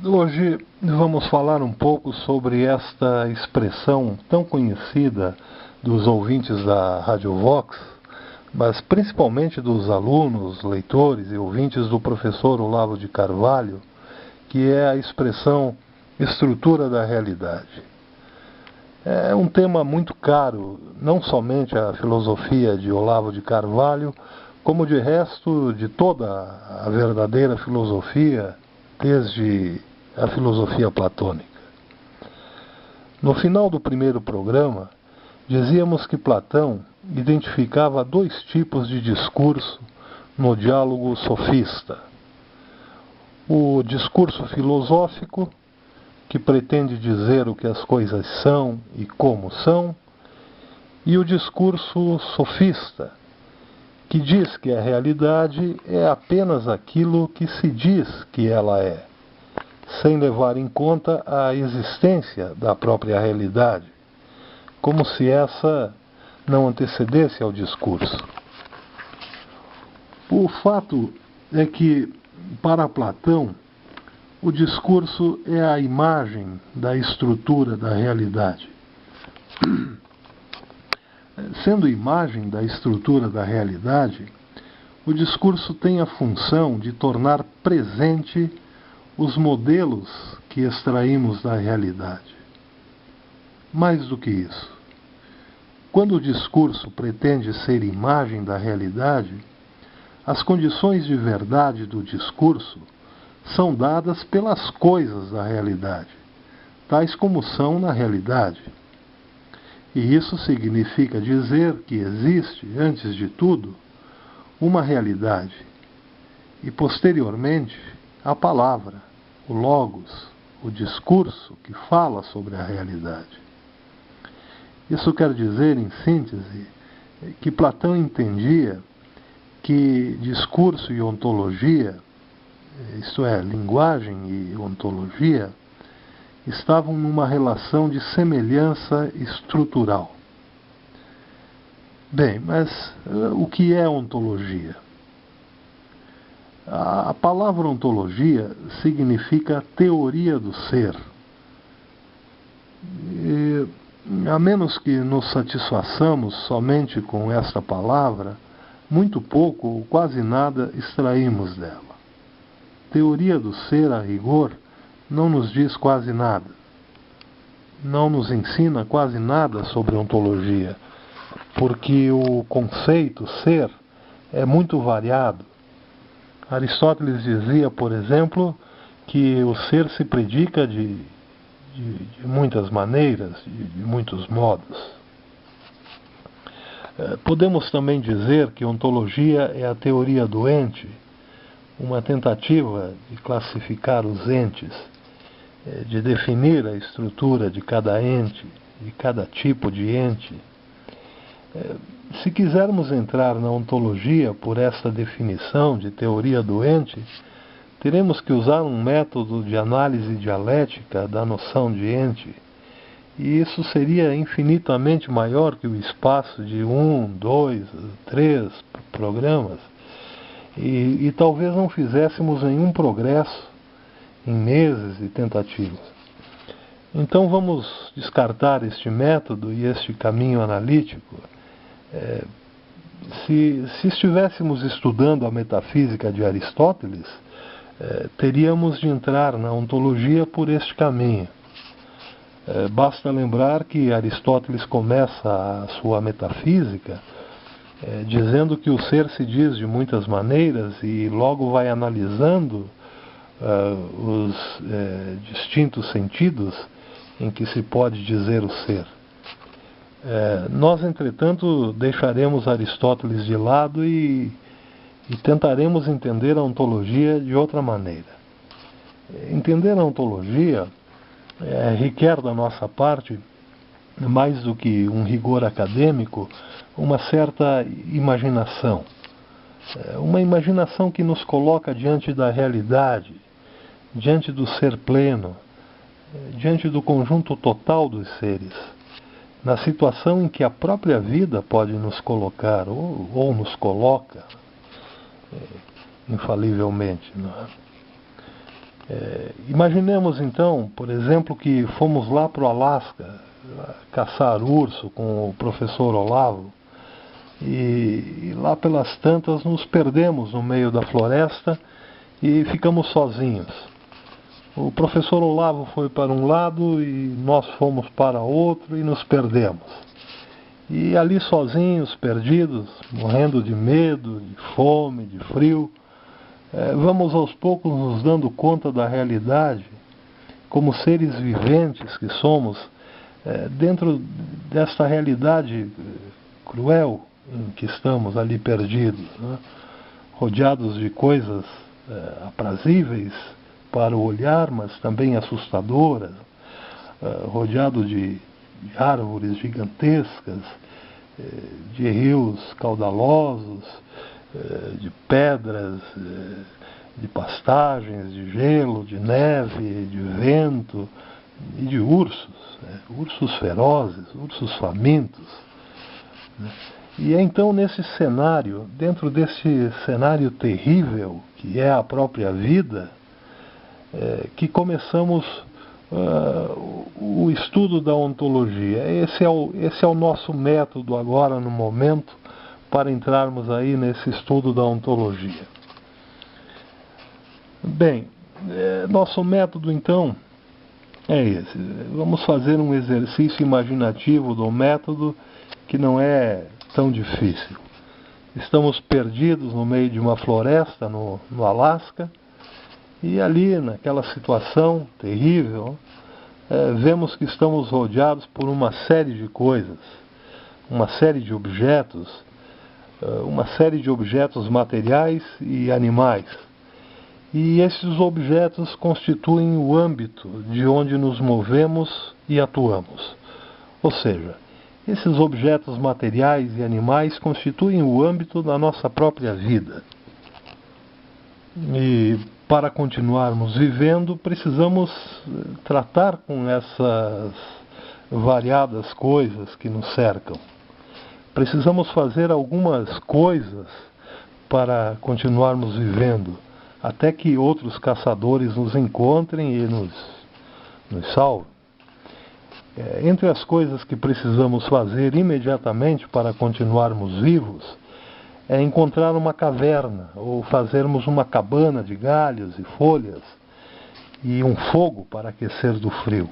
Hoje vamos falar um pouco sobre esta expressão tão conhecida dos ouvintes da Rádio Vox, mas principalmente dos alunos, leitores e ouvintes do professor Olavo de Carvalho, que é a expressão estrutura da realidade. É um tema muito caro, não somente à filosofia de Olavo de Carvalho, como de resto de toda a verdadeira filosofia, desde a filosofia platônica. No final do primeiro programa, dizíamos que Platão identificava dois tipos de discurso no diálogo sofista. O discurso filosófico, que pretende dizer o que as coisas são e como são, e o discurso sofista, que diz que a realidade é apenas aquilo que se diz que ela é, sem levar em conta a existência da própria realidade, como se essa não antecedesse ao discurso. O fato é que, para Platão, o discurso é a imagem da estrutura da realidade. Sendo imagem da estrutura da realidade, o discurso tem a função de tornar presente os modelos que extraímos da realidade. Mais do que isso, quando o discurso pretende ser imagem da realidade, as condições de verdade do discurso são dadas pelas coisas da realidade, tais como são na realidade. E isso significa dizer que existe, antes de tudo, uma realidade, e posteriormente a palavra, o logos, o discurso que fala sobre a realidade. Isso quer dizer, em síntese, que Platão entendia que discurso e ontologia, isto é, linguagem e ontologia, estavam numa relação de semelhança estrutural. Bem, mas o que é ontologia? A palavra ontologia significa teoria do ser. E, a menos que nos satisfaçamos somente com esta palavra, muito pouco ou quase nada extraímos dela. Teoria do ser, a rigor, não nos diz quase nada. Não nos ensina quase nada sobre ontologia, porque o conceito ser é muito variado. Aristóteles dizia, por exemplo, que o ser se predica de muitas maneiras, de muitos modos. Podemos também dizer que ontologia é a teoria do ente, uma tentativa de classificar os entes, de definir a estrutura de cada ente, de cada tipo de ente. Se quisermos entrar na ontologia por esta definição de teoria do ente, teremos que usar um método de análise dialética da noção de ente, e isso seria infinitamente maior que o espaço de 1, 2, 3 programas, e talvez não fizéssemos nenhum progresso em meses e tentativas. Então vamos descartar este método e este caminho analítico. Se estivéssemos estudando a metafísica de Aristóteles, teríamos de entrar na ontologia por este caminho. Basta lembrar que Aristóteles começa a sua metafísica dizendo que o ser se diz de muitas maneiras e logo vai analisando os distintos sentidos em que se pode dizer o ser. Nós, entretanto, deixaremos Aristóteles de lado e tentaremos entender a ontologia de outra maneira. Entender a ontologia requer da nossa parte, mais do que um rigor acadêmico, uma certa imaginação. Uma imaginação que nos coloca diante da realidade, diante do ser pleno, diante do conjunto total dos seres, na situação em que a própria vida pode nos colocar, ou nos coloca, infalivelmente. Não é? Imaginemos então, por exemplo, que fomos lá para o Alasca caçar urso com o professor Olavo e lá pelas tantas nos perdemos no meio da floresta e ficamos sozinhos. O professor Olavo foi para um lado e nós fomos para outro e nos perdemos. E ali sozinhos, perdidos, morrendo de medo, de fome, de frio, vamos aos poucos nos dando conta da realidade, como seres viventes que somos, dentro desta realidade cruel em que estamos ali perdidos, né? Rodeados de coisas aprazíveis para o olhar, mas também assustadoras, rodeado de árvores gigantescas, de rios caudalosos, de pedras, de pastagens, de gelo, de neve, de vento e de ursos, ursos ferozes, ursos famintos. E é então nesse cenário, dentro desse cenário terrível que é a própria vida, que começamos o estudo da ontologia. Esse é o nosso método agora, no momento, para entrarmos aí nesse estudo da ontologia. Bem, nosso método então é esse. Vamos fazer um exercício imaginativo do método que não é tão difícil. Estamos perdidos no meio de uma floresta no Alasca e ali, naquela situação terrível, vemos que estamos rodeados por uma série de coisas, uma série de objetos, materiais e animais. E esses objetos constituem o âmbito de onde nos movemos e atuamos. Ou seja, esses objetos materiais e animais constituem o âmbito da nossa própria vida. E para continuarmos vivendo, precisamos tratar com essas variadas coisas que nos cercam. Precisamos fazer algumas coisas para continuarmos vivendo, até que outros caçadores nos encontrem e nos salvem. Entre as coisas que precisamos fazer imediatamente para continuarmos vivos, é encontrar uma caverna, ou fazermos uma cabana de galhos e folhas, e um fogo para aquecer do frio.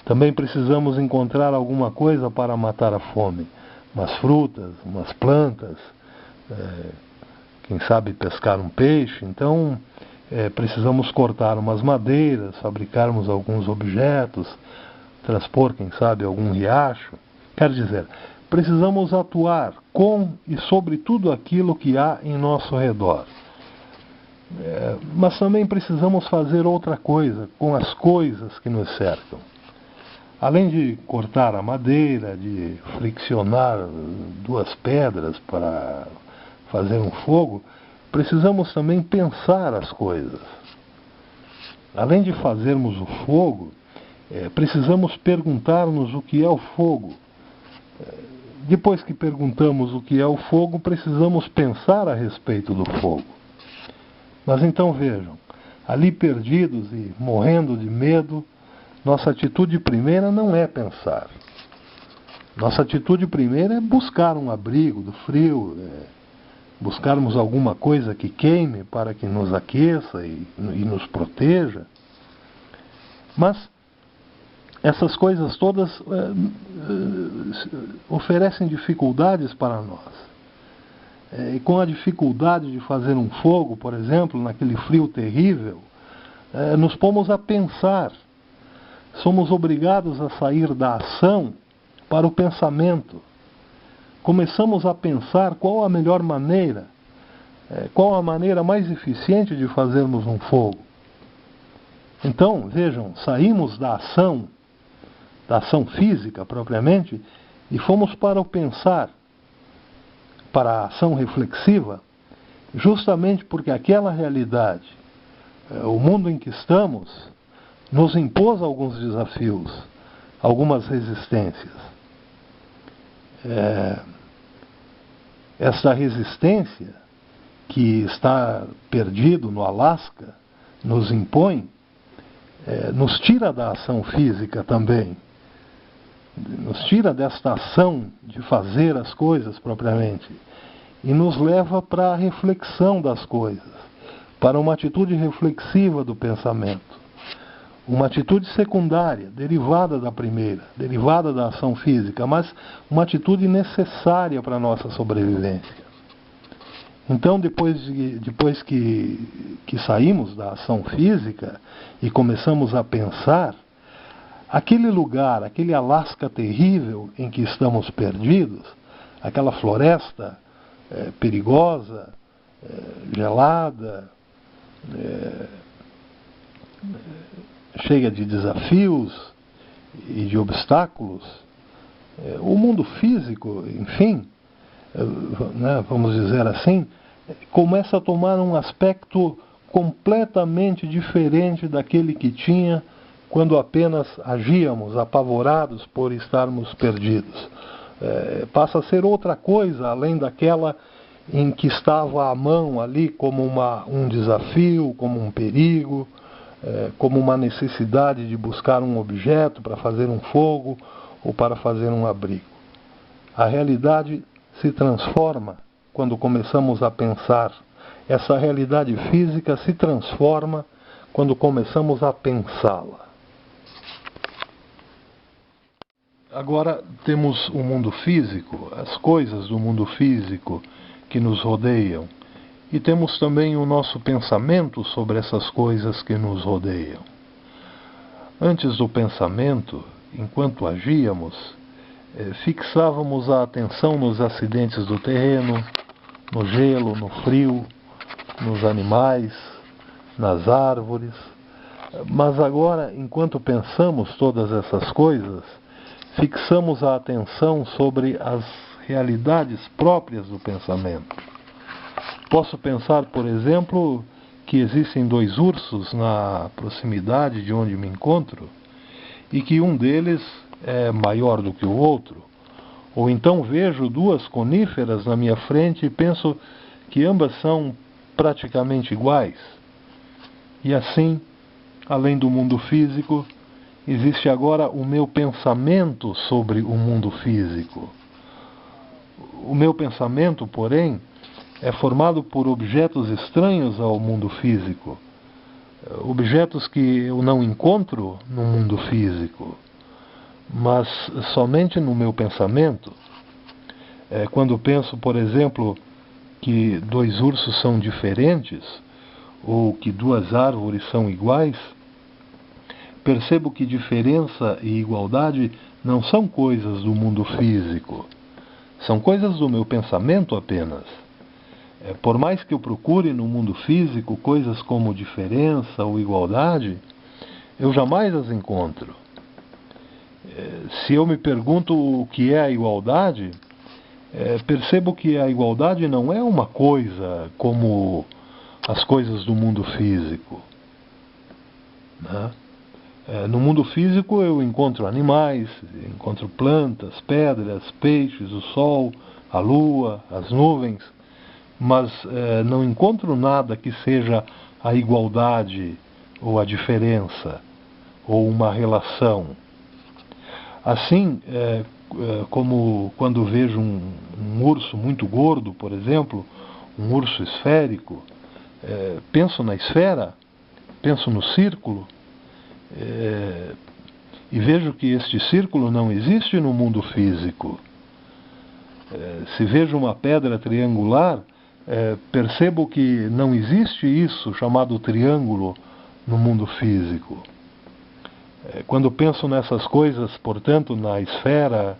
Também precisamos encontrar alguma coisa para matar a fome, umas frutas, umas plantas, quem sabe pescar um peixe. Então precisamos cortar umas madeiras, fabricarmos alguns objetos, transpor, quem sabe, algum riacho. Quer dizer, precisamos atuar com e sobre tudo aquilo que há em nosso redor. Mas também precisamos fazer outra coisa com as coisas que nos cercam. Além de cortar a madeira, de friccionar duas pedras para fazer um fogo, precisamos também pensar as coisas. Além de fazermos o fogo, precisamos perguntar-nos o que é o fogo. Depois que perguntamos o que é o fogo, precisamos pensar a respeito do fogo. Mas então vejam, ali perdidos e morrendo de medo, nossa atitude primeira não é pensar. Nossa atitude primeira é buscar um abrigo do frio, buscarmos alguma coisa que queime para que nos aqueça e nos proteja. Mas essas coisas todas oferecem dificuldades para nós. E com a dificuldade de fazer um fogo, por exemplo, naquele frio terrível, nos pomos a pensar. Somos obrigados a sair da ação para o pensamento. Começamos a pensar qual a melhor maneira, qual a maneira mais eficiente de fazermos um fogo. Então, vejam, saímos da ação física propriamente, e fomos para o pensar, para a ação reflexiva, justamente porque aquela realidade, o mundo em que estamos, nos impôs alguns desafios, algumas resistências. Essa resistência que está perdido no Alasca, nos impõe, nos tira da ação física também. Nos tira desta ação de fazer as coisas propriamente e nos leva para a reflexão das coisas, para uma atitude reflexiva do pensamento, uma atitude secundária, derivada da primeira, derivada da ação física, mas uma atitude necessária para a nossa sobrevivência. Então, depois que saímos da ação física e começamos a pensar, aquele lugar, aquele Alasca terrível em que estamos perdidos, aquela floresta perigosa, gelada, cheia de desafios e de obstáculos, o mundo físico, enfim, vamos dizer assim, começa a tomar um aspecto completamente diferente daquele que tinha quando apenas agíamos apavorados por estarmos perdidos. Passa a ser outra coisa, além daquela em que estava à mão ali como um desafio, como um perigo, como uma necessidade de buscar um objeto para fazer um fogo ou para fazer um abrigo. A realidade se transforma quando começamos a pensar. Essa realidade física se transforma quando começamos a pensá-la. Agora temos o mundo físico, as coisas do mundo físico que nos rodeiam, e temos também o nosso pensamento sobre essas coisas que nos rodeiam. Antes do pensamento, enquanto agíamos, fixávamos a atenção nos acidentes do terreno, no gelo, no frio, nos animais, nas árvores. Mas agora, enquanto pensamos todas essas coisas, fixamos a atenção sobre as realidades próprias do pensamento. Posso pensar, por exemplo, que existem 2 ursos na proximidade de onde me encontro e que um deles é maior do que o outro. Ou então vejo 2 coníferas na minha frente e penso que ambas são praticamente iguais. E assim, além do mundo físico, existe agora o meu pensamento sobre o mundo físico. O meu pensamento, porém, é formado por objetos estranhos ao mundo físico, objetos que eu não encontro no mundo físico, mas somente no meu pensamento. Quando penso, por exemplo, que 2 ursos são diferentes, ou que 2 árvores são iguais, percebo que diferença e igualdade não são coisas do mundo físico, são coisas do meu pensamento apenas. Por mais que eu procure no mundo físico coisas como diferença ou igualdade, eu jamais as encontro. Se eu me pergunto o que é a igualdade, percebo que a igualdade não é uma coisa como as coisas do mundo físico, né? No mundo físico eu encontro animais, encontro plantas, pedras, peixes, o sol, a lua, as nuvens, mas não encontro nada que seja a igualdade ou a diferença ou uma relação. Assim, como quando vejo um urso muito gordo, por exemplo, um urso esférico, penso na esfera, penso no círculo, e vejo que este círculo não existe no mundo físico. Se vejo uma pedra triangular, percebo que não existe isso chamado triângulo no mundo físico. Quando penso nessas coisas, portanto, na esfera,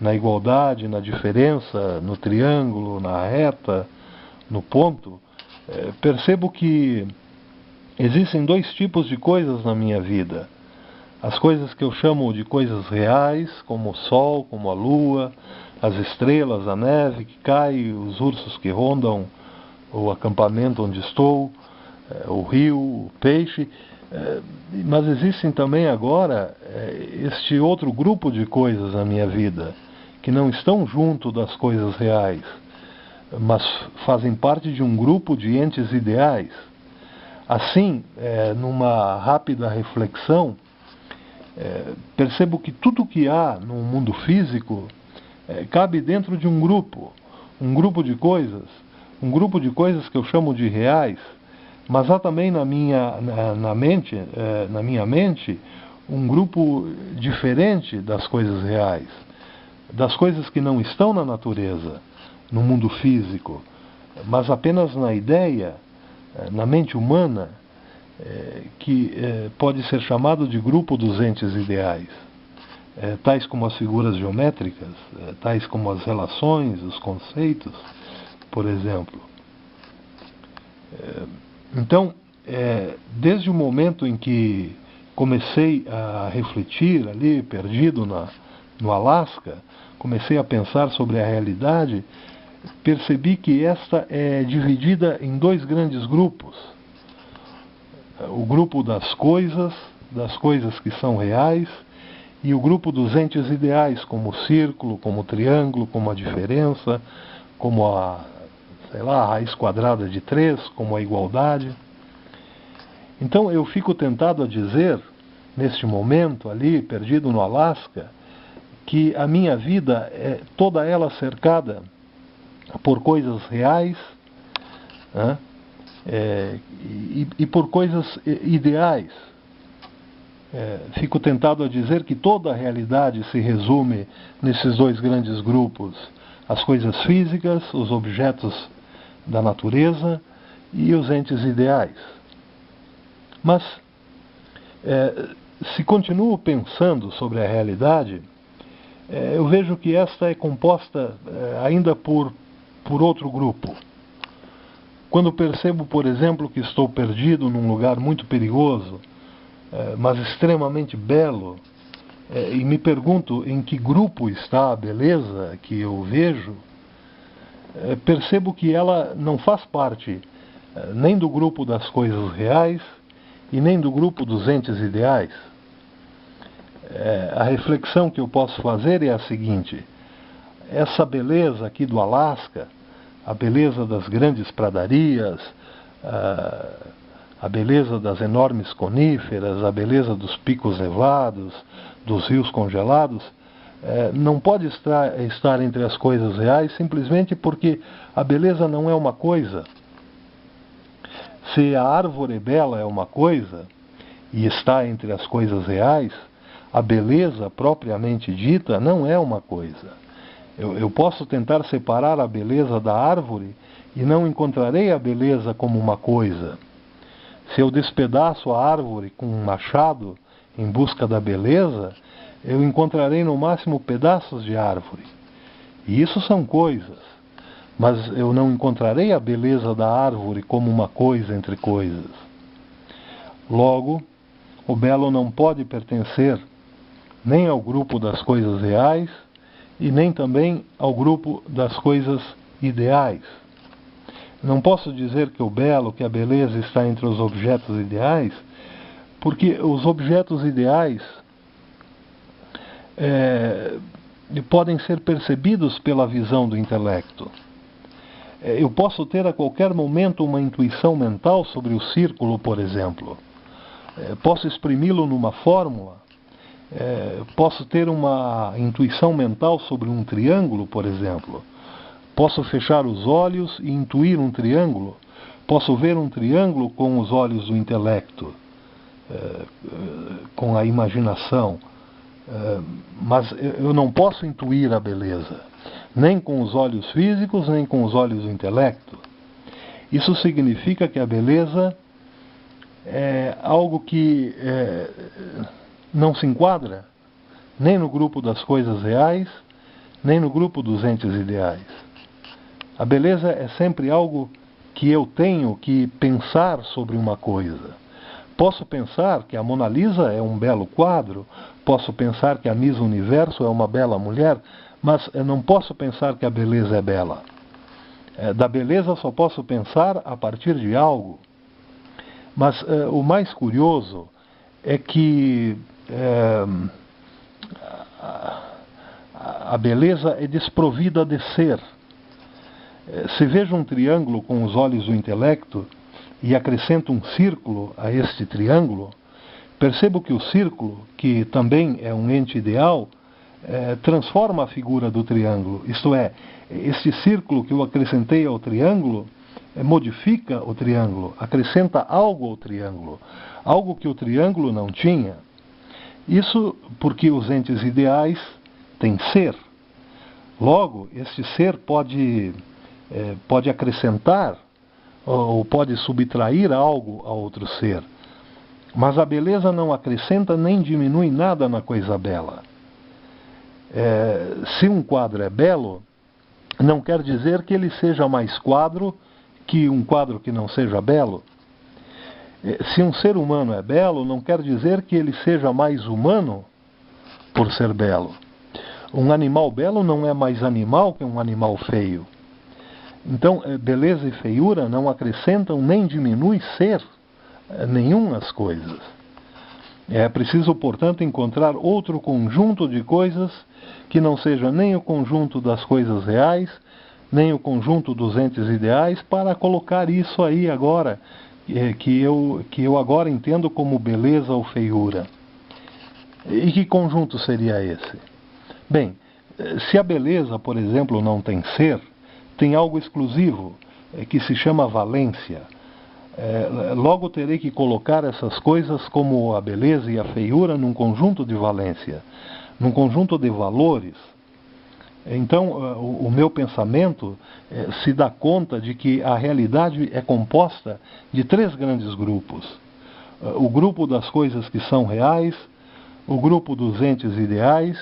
na igualdade, na diferença, no triângulo, na reta, no ponto, percebo que existem 2 tipos de coisas na minha vida. As coisas que eu chamo de coisas reais, como o sol, como a lua, as estrelas, a neve que cai, os ursos que rondam o acampamento onde estou, o rio, o peixe. Mas existem também agora este outro grupo de coisas na minha vida, que não estão junto das coisas reais, mas fazem parte de um grupo de entes ideais. Assim, numa rápida reflexão, percebo que tudo que há no mundo físico cabe dentro de um grupo de coisas, um grupo de coisas que eu chamo de reais, mas há também na minha mente um grupo diferente das coisas reais, das coisas que não estão na natureza, no mundo físico, mas apenas na ideia, na mente humana, que pode ser chamado de grupo dos entes ideais, tais como as figuras geométricas, tais como as relações, os conceitos, por exemplo. Então, desde o momento em que comecei a refletir ali, perdido no Alasca, comecei a pensar sobre a realidade, percebi que esta é dividida em dois grandes grupos. O grupo das coisas que são reais, e o grupo dos entes ideais, como o círculo, como o triângulo, como a diferença, como a raiz quadrada de 3, como a igualdade. Então eu fico tentado a dizer, neste momento ali, perdido no Alasca, que a minha vida é toda ela cercada por coisas reais, né? E por coisas ideais. Fico tentado a dizer que toda a realidade se resume nesses dois grandes grupos: as coisas físicas, os objetos da natureza e os entes ideais. Mas, se continuo pensando sobre a realidade, eu vejo que esta é composta ainda por outro grupo. Quando percebo, por exemplo, que estou perdido num lugar muito perigoso, mas extremamente belo, e me pergunto em que grupo está a beleza que eu vejo, percebo que ela não faz parte nem do grupo das coisas reais e nem do grupo dos entes ideais. A reflexão que eu posso fazer é a seguinte: essa beleza aqui do Alasca, a beleza das grandes pradarias, a beleza das enormes coníferas, a beleza dos picos nevados, dos rios congelados, não pode estar entre as coisas reais simplesmente porque a beleza não é uma coisa. Se a árvore bela é uma coisa e está entre as coisas reais, a beleza propriamente dita não é uma coisa. Eu posso tentar separar a beleza da árvore e não encontrarei a beleza como uma coisa. Se eu despedaço a árvore com um machado em busca da beleza, eu encontrarei no máximo pedaços de árvore. E isso são coisas. Mas eu não encontrarei a beleza da árvore como uma coisa entre coisas. Logo, o belo não pode pertencer nem ao grupo das coisas reais e nem também ao grupo das coisas ideais. Não posso dizer que o belo, que a beleza está entre os objetos ideais, porque os objetos ideais podem ser percebidos pela visão do intelecto. Eu posso ter a qualquer momento uma intuição mental sobre o círculo, por exemplo. Posso exprimi-lo numa fórmula. Posso ter uma intuição mental sobre um triângulo, por exemplo. Posso fechar os olhos e intuir um triângulo. Posso ver um triângulo com os olhos do intelecto, com a imaginação. Mas eu não posso intuir a beleza, nem com os olhos físicos, nem com os olhos do intelecto. Isso significa que a beleza é algo que não se enquadra nem no grupo das coisas reais, nem no grupo dos entes ideais. A beleza é sempre algo que eu tenho que pensar sobre uma coisa. Posso pensar que a Mona Lisa é um belo quadro, posso pensar que a Miss Universo é uma bela mulher, mas eu não posso pensar que a beleza é bela. Da beleza só posso pensar a partir de algo. Mas o mais curioso é que a beleza é desprovida de ser. Se vejo um triângulo com os olhos do intelecto, e acrescento um círculo a este triângulo, percebo que o círculo, que também é um ente ideal, transforma a figura do triângulo. Isto é, este círculo que eu acrescentei ao triângulo modifica o triângulo, acrescenta algo ao triângulo, algo que o triângulo não tinha. Isso porque os entes ideais têm ser. Logo, este ser pode acrescentar ou pode subtrair algo a outro ser. Mas a beleza não acrescenta nem diminui nada na coisa bela. Se um quadro é belo, não quer dizer que ele seja mais quadro que um quadro que não seja belo. Se um ser humano é belo, não quer dizer que ele seja mais humano por ser belo. Um animal belo não é mais animal que um animal feio. Então, beleza e feiura não acrescentam nem diminuem ser nenhum as coisas. É preciso, portanto, encontrar outro conjunto de coisas que não seja nem o conjunto das coisas reais, nem o conjunto dos entes ideais, para colocar isso aí agora, que eu agora entendo como beleza ou feiura. E que conjunto seria esse? Bem, se a beleza, por exemplo, não tem ser, tem algo exclusivo, que se chama valência. Logo terei que colocar essas coisas como a beleza e a feiura num conjunto de valência, num conjunto de valores. Então, o meu pensamento se dá conta de que a realidade é composta de três grandes grupos. O grupo das coisas que são reais, o grupo dos entes ideais,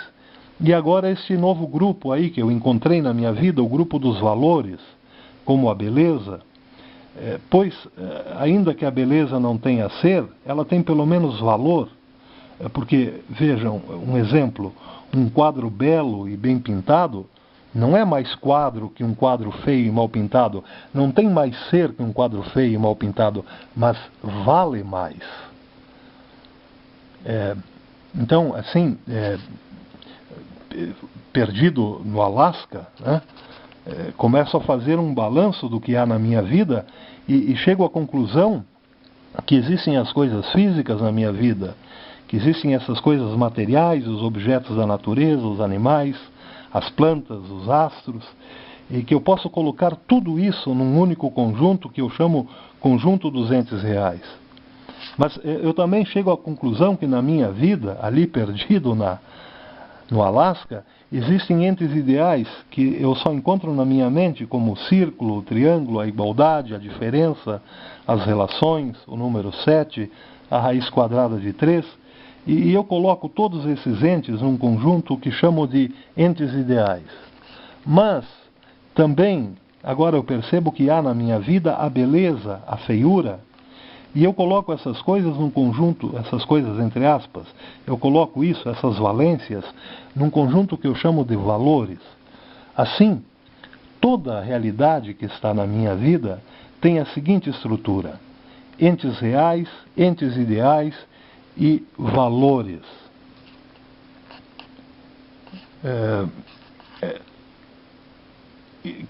e agora este novo grupo aí que eu encontrei na minha vida, o grupo dos valores, como a beleza. Pois, ainda que a beleza não tenha ser, ela tem pelo menos valor. Porque, vejam, um exemplo, um quadro belo e bem pintado não é mais quadro que um quadro feio e mal pintado, não tem mais ser que um quadro feio e mal pintado, mas vale mais. Então, assim, perdido no Alasca, né, começo a fazer um balanço do que há na minha vida e chego à conclusão que existem as coisas físicas na minha vida, que existem essas coisas materiais, os objetos da natureza, os animais, as plantas, os astros, e que eu posso colocar tudo isso num único conjunto que eu chamo conjunto dos entes reais. Mas eu também chego à conclusão que na minha vida, ali perdido no Alasca, existem entes ideais que eu só encontro na minha mente, como o círculo, o triângulo, a igualdade, a diferença, as relações, o número 7, a raiz quadrada de 3, e eu coloco todos esses entes num conjunto que chamo de entes ideais. Mas também, agora eu percebo que há na minha vida a beleza, a feiura, e eu coloco essas coisas num conjunto, essas coisas entre aspas, eu coloco isso, essas valências, num conjunto que eu chamo de valores. Assim, toda a realidade que está na minha vida tem a seguinte estrutura: entes reais, entes ideais e valores.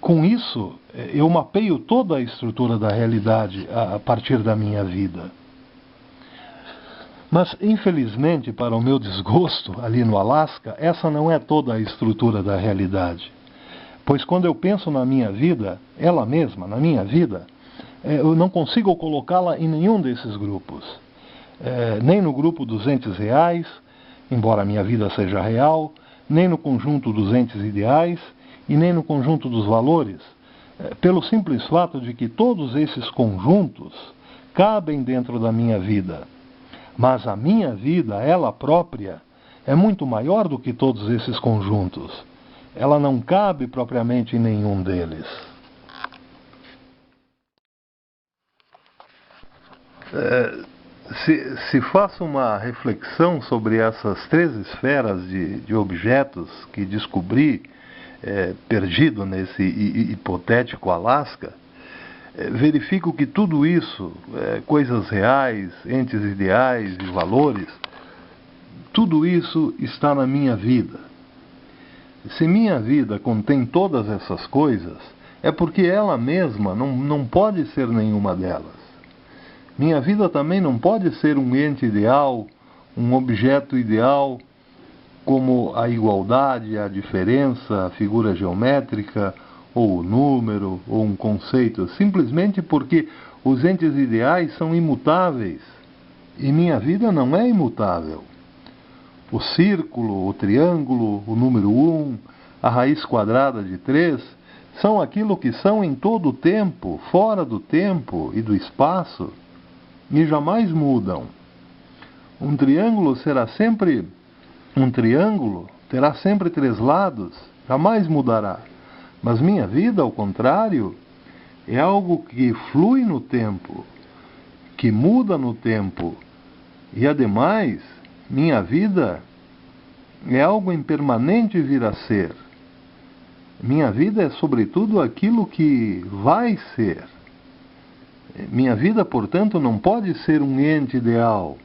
Com isso, eu mapeio toda a estrutura da realidade a partir da minha vida. Mas, infelizmente, para o meu desgosto, ali no Alasca, essa não é toda a estrutura da realidade. Pois quando eu penso na minha vida, ela mesma, na minha vida, eu não consigo colocá-la em nenhum desses grupos. Nem no grupo dos entes reais, embora a minha vida seja real, nem no conjunto dos entes ideais, e nem no conjunto dos valores, pelo simples fato de que todos esses conjuntos cabem dentro da minha vida. Mas a minha vida, ela própria, é muito maior do que todos esses conjuntos. Ela não cabe propriamente em nenhum deles. Se faço uma reflexão sobre essas três esferas de objetos que descobri perdido nesse hipotético Alasca, verifico que tudo isso, coisas reais, entes ideais e valores, tudo isso está na minha vida. Se minha vida contém todas essas coisas, é porque ela mesma não pode ser nenhuma delas. Minha vida também não pode ser um ente ideal, um objeto ideal, como a igualdade, a diferença, a figura geométrica, ou o número, ou um conceito, simplesmente porque os entes ideais são imutáveis e minha vida não é imutável. O círculo, o triângulo, o número 1, a raiz quadrada de 3, são aquilo que são em todo o tempo, fora do tempo e do espaço, e jamais mudam. Um triângulo será sempre um triângulo, terá sempre 3 lados, jamais mudará. Mas minha vida, ao contrário, é algo que flui no tempo, que muda no tempo. E, ademais, minha vida é algo impermanente vir a ser. Minha vida é, sobretudo, aquilo que vai ser. Minha vida, portanto, não pode ser um ente ideal.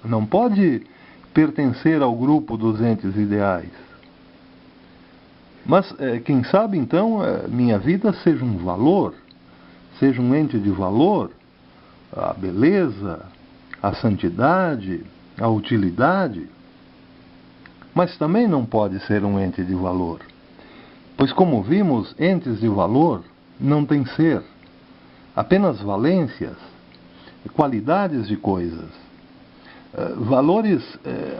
Não pode pertencer ao grupo dos entes ideais. Mas, quem sabe, então, minha vida seja um valor, seja um ente de valor, a beleza, a santidade, a utilidade. Mas também não pode ser um ente de valor. Pois, como vimos, entes de valor não têm ser, apenas valências, qualidades de coisas. Valores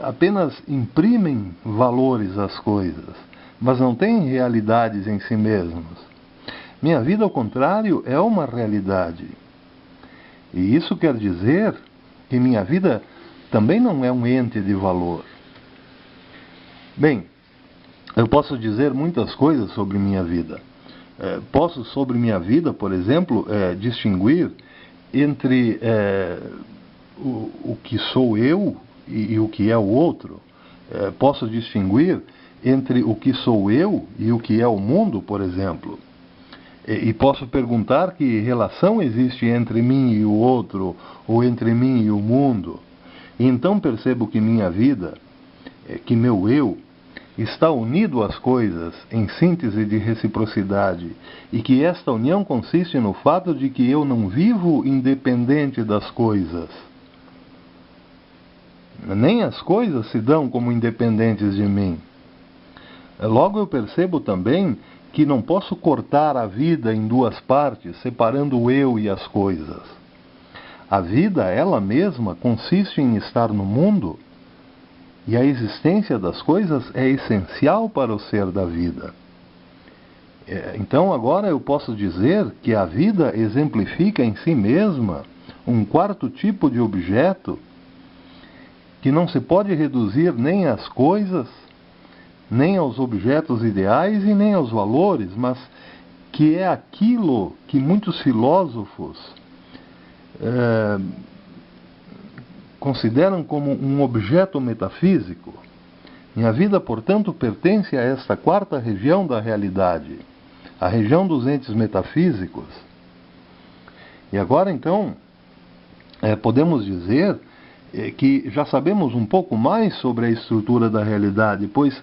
apenas imprimem valores às coisas, mas não têm realidades em si mesmos. Minha vida, ao contrário, é uma realidade. E isso quer dizer que minha vida também não é um ente de valor. Bem, eu posso dizer muitas coisas sobre minha vida. Posso, sobre minha vida, por exemplo, distinguir entre o que sou eu e o que é o outro. Posso distinguir entre o que sou eu e o que é o mundo, por exemplo. E posso perguntar que relação existe entre mim e o outro, ou entre mim e o mundo. E então percebo que minha vida, que meu eu, está unido às coisas em síntese de reciprocidade, e que esta união consiste no fato de que eu não vivo independente das coisas. Nem as coisas se dão como independentes de mim. Logo eu percebo também que não posso cortar a vida em 2 partes, separando o eu e as coisas. A vida, ela mesma, consiste em estar no mundo, e a existência das coisas é essencial para o ser da vida. Então agora eu posso dizer que a vida exemplifica em si mesma um 4º tipo de objeto que não se pode reduzir nem às coisas, nem aos objetos ideais e nem aos valores, mas que é aquilo que muitos filósofos consideram como um objeto metafísico. Minha vida, portanto, pertence a esta 4ª região da realidade, a região dos entes metafísicos. E agora, então, podemos dizer que já sabemos um pouco mais sobre a estrutura da realidade, pois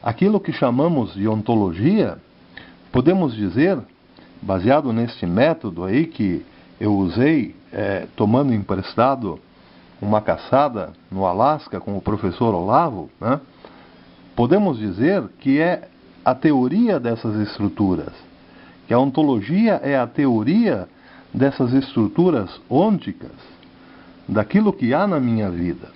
aquilo que chamamos de ontologia, podemos dizer, baseado neste método aí que eu usei, tomando emprestado uma caçada no Alasca com o professor Olavo, né? Podemos dizer que é a teoria dessas estruturas, que a ontologia é a teoria dessas estruturas ônticas, daquilo que há na minha vida.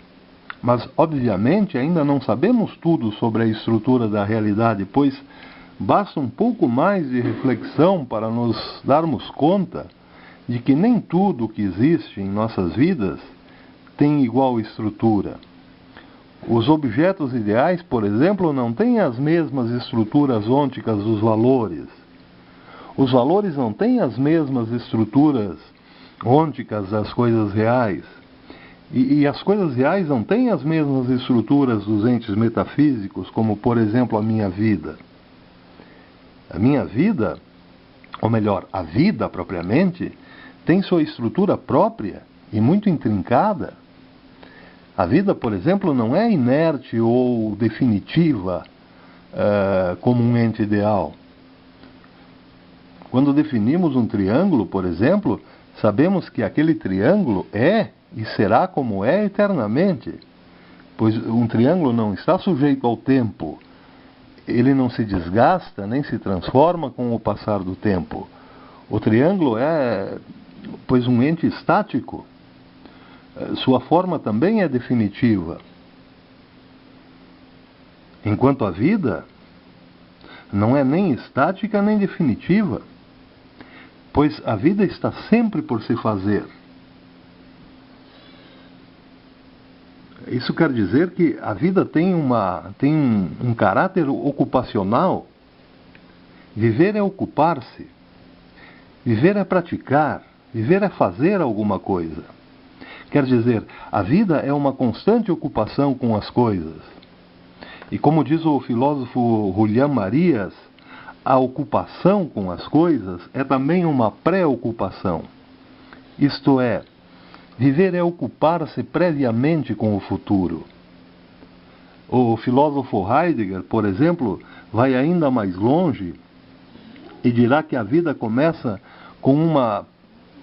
Mas, obviamente, ainda não sabemos tudo sobre a estrutura da realidade, pois basta um pouco mais de reflexão para nos darmos conta de que nem tudo que existe em nossas vidas tem igual estrutura. Os objetos ideais, por exemplo, não têm as mesmas estruturas ônticas dos valores. Os valores não têm as mesmas estruturas ônticas das coisas reais. E as coisas reais não têm as mesmas estruturas dos entes metafísicos, como, por exemplo, a minha vida. A minha vida, ou melhor, a vida propriamente, tem sua estrutura própria e muito intrincada. A vida, por exemplo, não é inerte ou definitiva como um ente ideal. Quando definimos um triângulo, por exemplo, sabemos que aquele triângulo é e será como é eternamente, pois um triângulo não está sujeito ao tempo. Ele não se desgasta nem se transforma com o passar do tempo. O triângulo é, pois, um ente estático. Sua forma também é definitiva. Enquanto a vida não é nem estática nem definitiva, pois a vida está sempre por se fazer. Isso quer dizer que a vida tem um caráter ocupacional. Viver é ocupar-se. Viver é praticar. Viver é fazer alguma coisa. Quer dizer, a vida é uma constante ocupação com as coisas. E como diz o filósofo Julián Marías, a ocupação com as coisas é também uma pré-ocupação. Isto é, viver é ocupar-se previamente com o futuro. O filósofo Heidegger, por exemplo, vai ainda mais longe e dirá que a vida começa com uma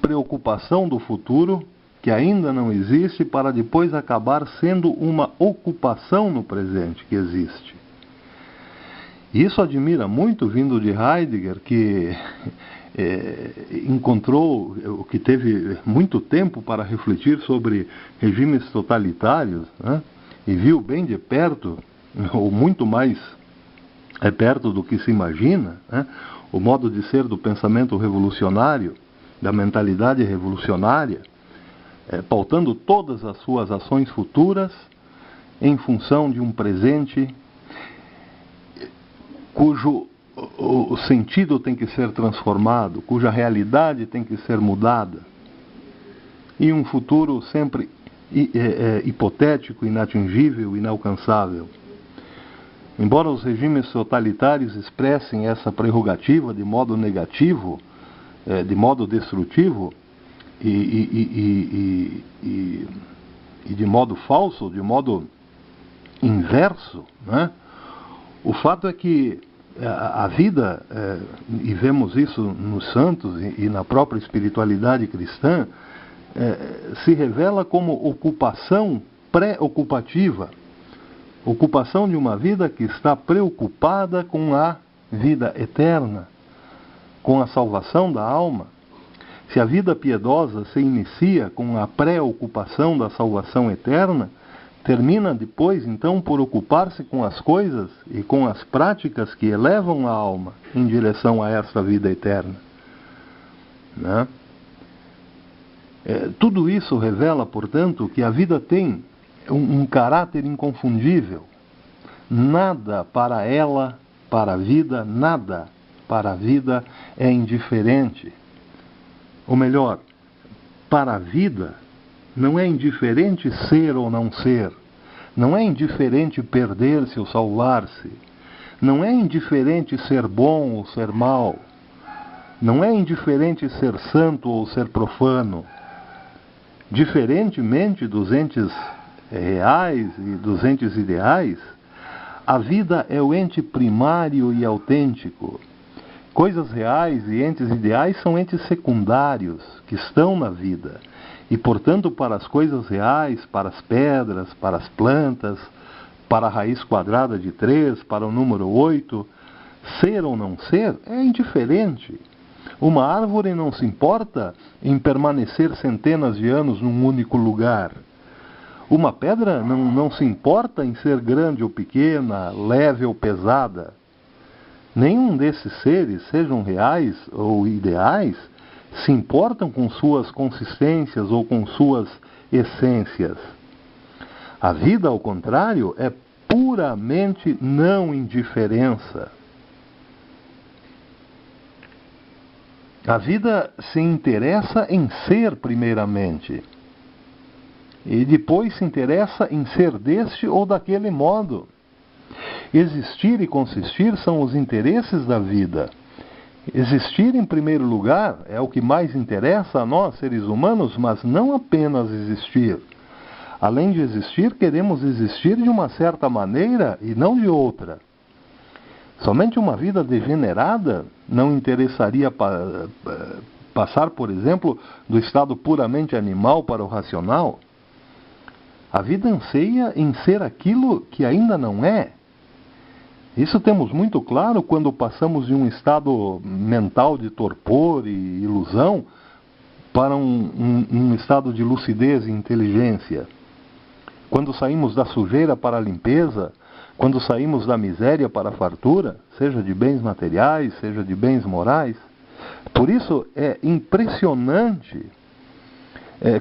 preocupação do futuro que ainda não existe, para depois acabar sendo uma ocupação no presente que existe. E isso admira muito vindo de Heidegger, que encontrou, que teve muito tempo para refletir sobre regimes totalitários, né? E viu bem de perto, ou muito mais perto do que se imagina, né? O modo de ser do pensamento revolucionário, da mentalidade revolucionária, pautando todas as suas ações futuras em função de um presente cujo o sentido tem que ser transformado, cuja realidade tem que ser mudada, e um futuro sempre hipotético, inatingível, inalcançável. Embora os regimes totalitários expressem essa prerrogativa de modo negativo, de modo destrutivo e de modo falso, de modo inverso, né? O fato é que a vida, e vemos isso nos santos e na própria espiritualidade cristã, se revela como ocupação pré-ocupativa, ocupação de uma vida que está preocupada com a vida eterna, com a salvação da alma. Se a vida piedosa se inicia com a pré-ocupação da salvação eterna, termina depois, então, por ocupar-se com as coisas e com as práticas que elevam a alma em direção a essa vida eterna, né? Tudo isso revela, portanto, que a vida tem um caráter inconfundível. Nada para ela, para a vida, nada para a vida é indiferente. Ou melhor, para a vida não é indiferente ser ou não ser. Não é indiferente perder-se ou salvar-se. Não é indiferente ser bom ou ser mal. Não é indiferente ser santo ou ser profano. Diferentemente dos entes reais e dos entes ideais, a vida é o ente primário e autêntico. Coisas reais e entes ideais são entes secundários que estão na vida. E, portanto, para as coisas reais, para as pedras, para as plantas, para a raiz quadrada de 3, para o número 8, ser ou não ser é indiferente. Uma árvore não se importa em permanecer centenas de anos num único lugar. Uma pedra não se importa em ser grande ou pequena, leve ou pesada. Nenhum desses seres, sejam reais ou ideais, se importam com suas consistências ou com suas essências. A vida, ao contrário, é puramente não indiferença. A vida se interessa em ser primeiramente, e depois se interessa em ser deste ou daquele modo. Existir e consistir são os interesses da vida. Existir, em primeiro lugar, é o que mais interessa a nós, seres humanos, mas não apenas existir. Além de existir, queremos existir de uma certa maneira e não de outra. Somente uma vida degenerada não interessaria passar, por exemplo, do estado puramente animal para o racional. A vida anseia em ser aquilo que ainda não é. Isso temos muito claro quando passamos de um estado mental de torpor e ilusão para um estado de lucidez e inteligência. Quando saímos da sujeira para a limpeza, quando saímos da miséria para a fartura, seja de bens materiais, seja de bens morais. Por isso é impressionante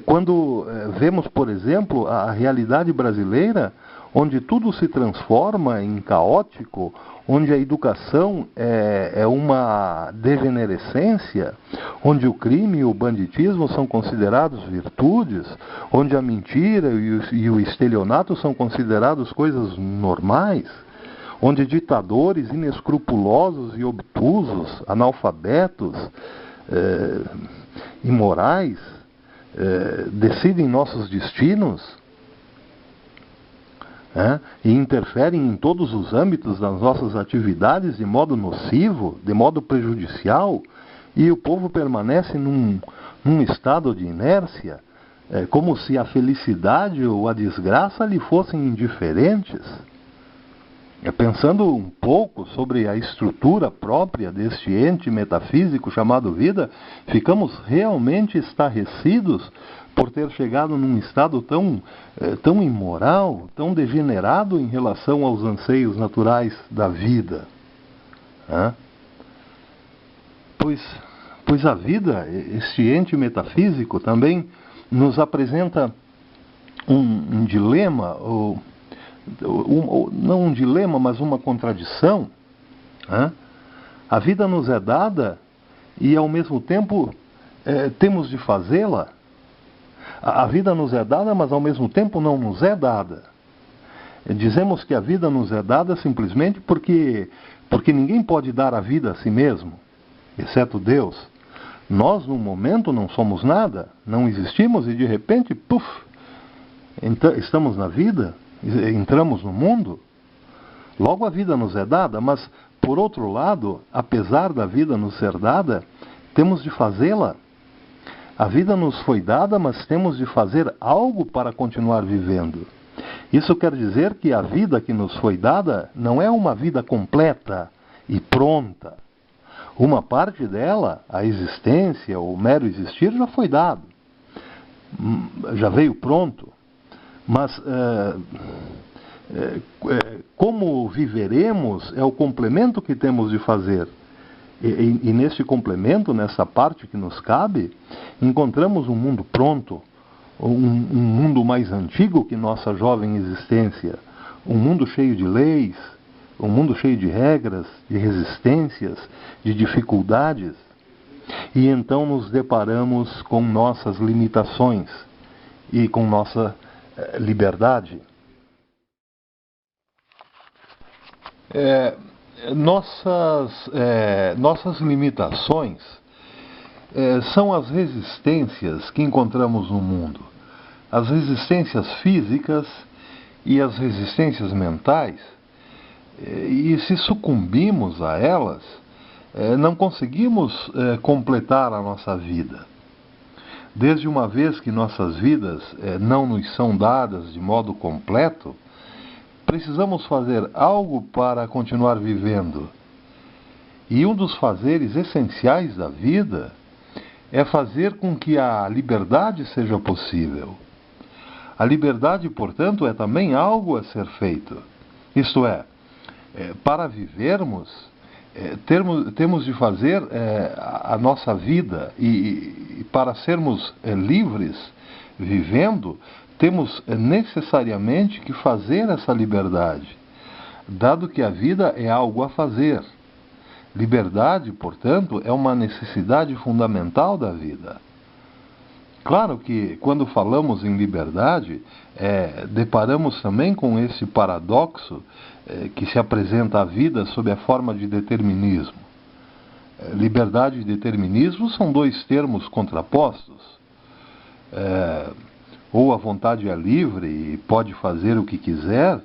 quando vemos, por exemplo, a realidade brasileira, onde tudo se transforma em caótico, onde a educação é uma degenerescência, onde o crime e o banditismo são considerados virtudes, onde a mentira e o estelionato são considerados coisas normais, onde ditadores inescrupulosos e obtusos, analfabetos, imorais, decidem nossos destinos, e interferem em todos os âmbitos das nossas atividades de modo nocivo, de modo prejudicial, e o povo permanece num estado de inércia, como se a felicidade ou a desgraça lhe fossem indiferentes. Pensando um pouco sobre a estrutura própria deste ente metafísico chamado vida, ficamos realmente estarrecidos por ter chegado num estado tão imoral, tão degenerado em relação aos anseios naturais da vida. Pois a vida, este ente metafísico, também nos apresenta um dilema, não um dilema, mas uma contradição. A vida nos é dada e, ao mesmo tempo, temos de fazê-la. A vida nos é dada, mas ao mesmo tempo não nos é dada. Dizemos que a vida nos é dada simplesmente porque ninguém pode dar a vida a si mesmo, exceto Deus. Nós, no momento, não somos nada, não existimos e, de repente, puf, estamos na vida, entramos no mundo. Logo, a vida nos é dada, mas, por outro lado, apesar da vida nos ser dada, temos de fazê-la. A vida nos foi dada, mas temos de fazer algo para continuar vivendo. Isso quer dizer que a vida que nos foi dada não é uma vida completa e pronta. Uma parte dela, a existência, o mero existir, já foi dado. Já veio pronto. Mas como viveremos é o complemento que temos de fazer. E nesse complemento, nessa parte que nos cabe, encontramos um mundo pronto, um mundo mais antigo que nossa jovem existência, um mundo cheio de leis, um mundo cheio de regras, de resistências, de dificuldades. E então nos deparamos com nossas limitações e com nossa liberdade. Nossas limitações são as resistências que encontramos no mundo. As resistências físicas e as resistências mentais. E se sucumbimos a elas, não conseguimos completar a nossa vida. Desde uma vez que nossas vidas não nos são dadas de modo completo, precisamos fazer algo para continuar vivendo. E um dos fazeres essenciais da vida é fazer com que a liberdade seja possível. A liberdade, portanto, é também algo a ser feito. Isto é, para vivermos, temos de fazer a nossa vida e para sermos livres vivendo, temos necessariamente que fazer essa liberdade, dado que a vida é algo a fazer. Liberdade, portanto, é uma necessidade fundamental da vida. Claro que, quando falamos em liberdade, deparamos também com esse paradoxo que se apresenta à vida sob a forma de determinismo. Liberdade e determinismo são dois termos contrapostos. Ou a vontade é livre e pode fazer o que quiser,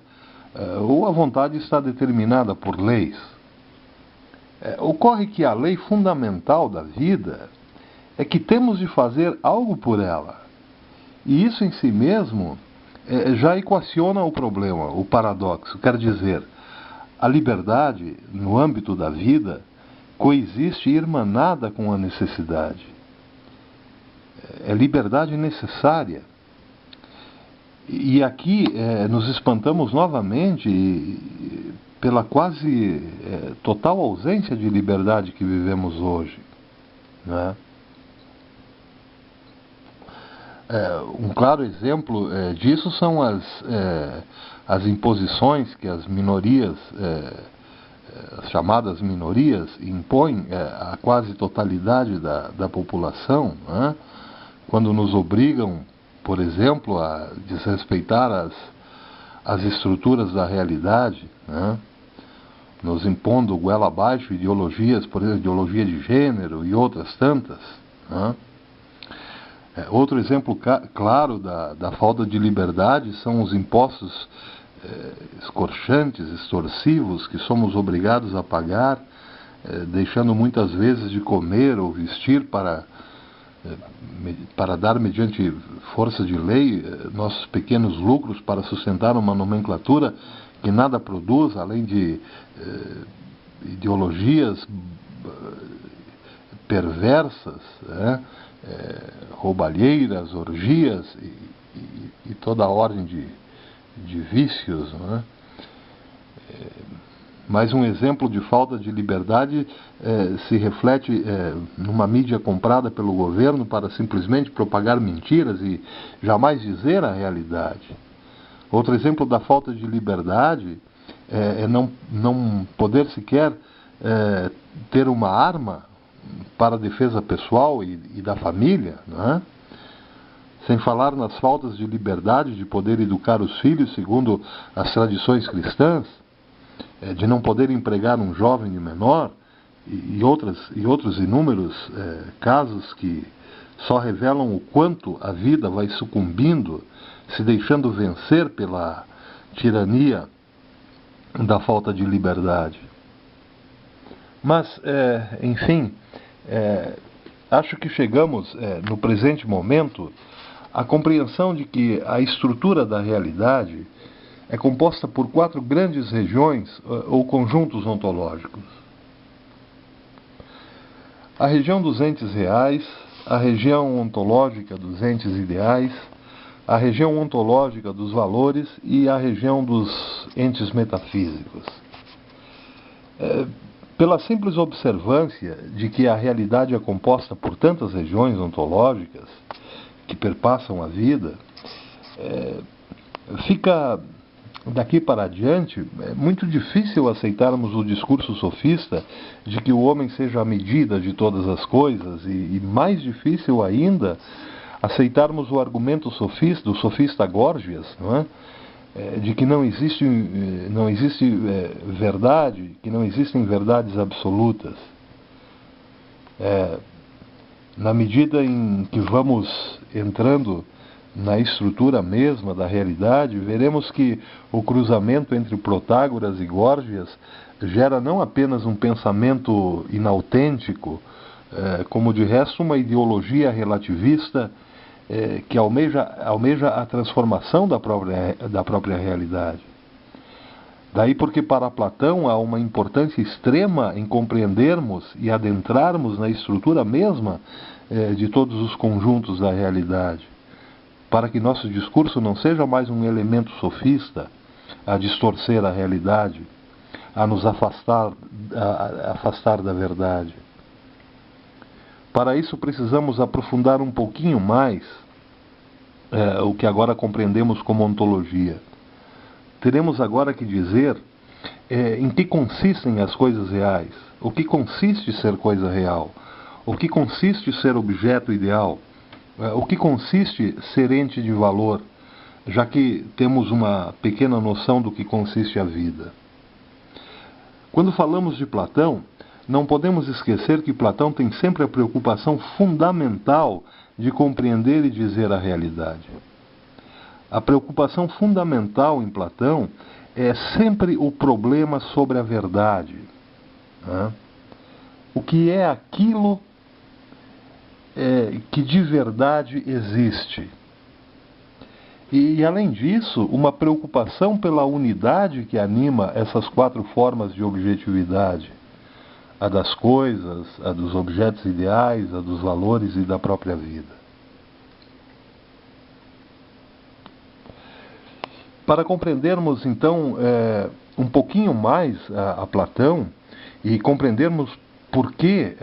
ou a vontade está determinada por leis. Ocorre que a lei fundamental da vida é que temos de fazer algo por ela. E isso em si mesmo já equaciona o problema, o paradoxo. Quer dizer, a liberdade, no âmbito da vida, coexiste irmanada com a necessidade. É liberdade necessária. E aqui nos espantamos novamente pela quase total ausência de liberdade que vivemos hoje, né? Um claro exemplo disso são as imposições que as minorias, as chamadas minorias, impõem à quase totalidade da população, né? Quando nos obrigam, por exemplo, a desrespeitar as estruturas da realidade, né? Nos impondo goela abaixo ideologias, por exemplo, ideologia de gênero e outras tantas, né? Outro exemplo claro da falta de liberdade são os impostos escorchantes, extorsivos, que somos obrigados a pagar, deixando muitas vezes de comer ou vestir para dar, mediante força de lei, nossos pequenos lucros para sustentar uma nomenclatura que nada produz, além de ideologias perversas, roubalheiras, orgias e toda a ordem de vícios, né? Mais um exemplo de falta de liberdade se reflete numa mídia comprada pelo governo para simplesmente propagar mentiras e jamais dizer a realidade. Outro exemplo da falta de liberdade é não poder sequer ter uma arma para a defesa pessoal e da família, né? Sem falar nas faltas de liberdade de poder educar os filhos segundo as tradições cristãs, de não poder empregar um jovem de menor e outros inúmeros casos que só revelam o quanto a vida vai sucumbindo, se deixando vencer pela tirania da falta de liberdade. Mas, enfim, acho que chegamos, no presente momento, à compreensão de que a estrutura da realidade é composta por 4 grandes regiões ou conjuntos ontológicos. A região dos entes reais, a região ontológica dos entes ideais, a região ontológica dos valores e a região dos entes metafísicos. Pela simples observância de que a realidade é composta por tantas regiões ontológicas que perpassam a vida, fica daqui para adiante muito difícil aceitarmos o discurso sofista de que o homem seja a medida de todas as coisas e mais difícil ainda aceitarmos o argumento sofista, do sofista Górgias, não é? De que não existe verdade, que não existem verdades absolutas. Na medida em que vamos entrando na estrutura mesma da realidade, veremos que o cruzamento entre Protágoras e Górgias gera não apenas um pensamento inautêntico, como de resto uma ideologia relativista que almeja a transformação da própria realidade. Daí porque para Platão há uma importância extrema em compreendermos e adentrarmos na estrutura mesma de todos os conjuntos da realidade, para que nosso discurso não seja mais um elemento sofista a distorcer a realidade, a nos afastar da verdade. Para isso precisamos aprofundar um pouquinho mais o que agora compreendemos como ontologia. Teremos agora que dizer em que consistem as coisas reais, o que consiste ser coisa real, o que consiste ser objeto ideal, o que consiste ser ente de valor, já que temos uma pequena noção do que consiste a vida. Quando falamos de Platão, não podemos esquecer que Platão tem sempre a preocupação fundamental de compreender e dizer a realidade. A preocupação fundamental em Platão é sempre o problema sobre a verdade, né? O que é aquilo que de verdade existe. E, além disso, uma preocupação pela unidade que anima essas 4 formas de objetividade: a das coisas, a dos objetos ideais, a dos valores e da própria vida. Para compreendermos, então, um pouquinho mais a Platão e compreendermos por que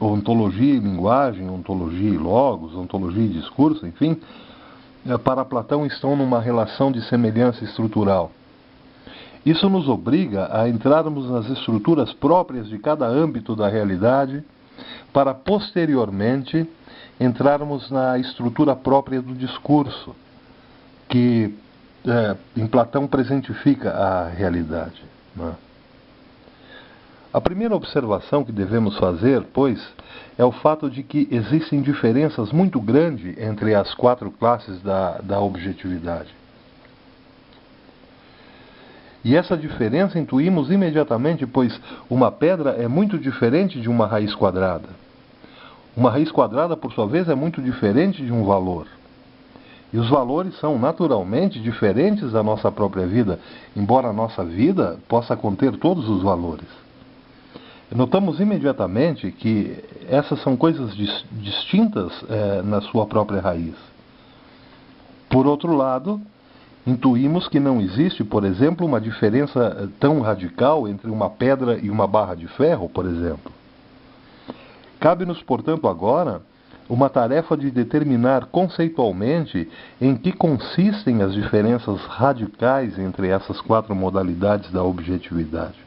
ontologia e linguagem, ontologia e logos, ontologia e discurso, enfim, para Platão estão numa relação de semelhança estrutural. Isso nos obriga a entrarmos nas estruturas próprias de cada âmbito da realidade, para posteriormente entrarmos na estrutura própria do discurso, que em Platão presentifica a realidade, né? A primeira observação que devemos fazer, pois, é o fato de que existem diferenças muito grandes entre as 4 classes da objetividade. E essa diferença intuímos imediatamente, pois uma pedra é muito diferente de uma raiz quadrada. Uma raiz quadrada, por sua vez, é muito diferente de um valor. E os valores são naturalmente diferentes da nossa própria vida, embora a nossa vida possa conter todos os valores. Notamos imediatamente que essas são coisas distintas na sua própria raiz. Por outro lado, intuímos que não existe, por exemplo, uma diferença tão radical entre uma pedra e uma barra de ferro, por exemplo. Cabe-nos, portanto, agora uma tarefa de determinar conceitualmente em que consistem as diferenças radicais entre essas 4 modalidades da objetividade.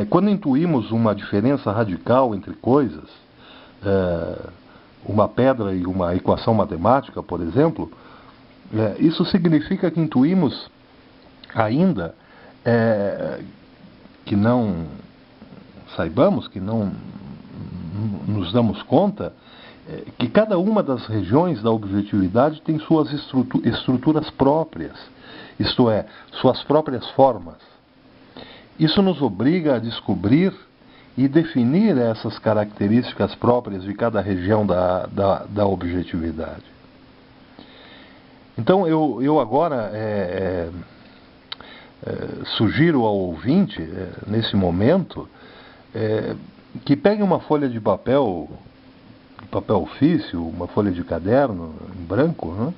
Quando intuímos uma diferença radical entre coisas, uma pedra e uma equação matemática, por exemplo, isso significa que intuímos ainda que não saibamos, que não nos damos conta, que cada uma das regiões da objetividade tem suas estruturas próprias, isto é, suas próprias formas. Isso nos obriga a descobrir e definir essas características próprias de cada região da objetividade. Então, eu agora sugiro ao ouvinte, nesse momento, que pegue uma folha de papel ofício, uma folha de caderno em branco, né,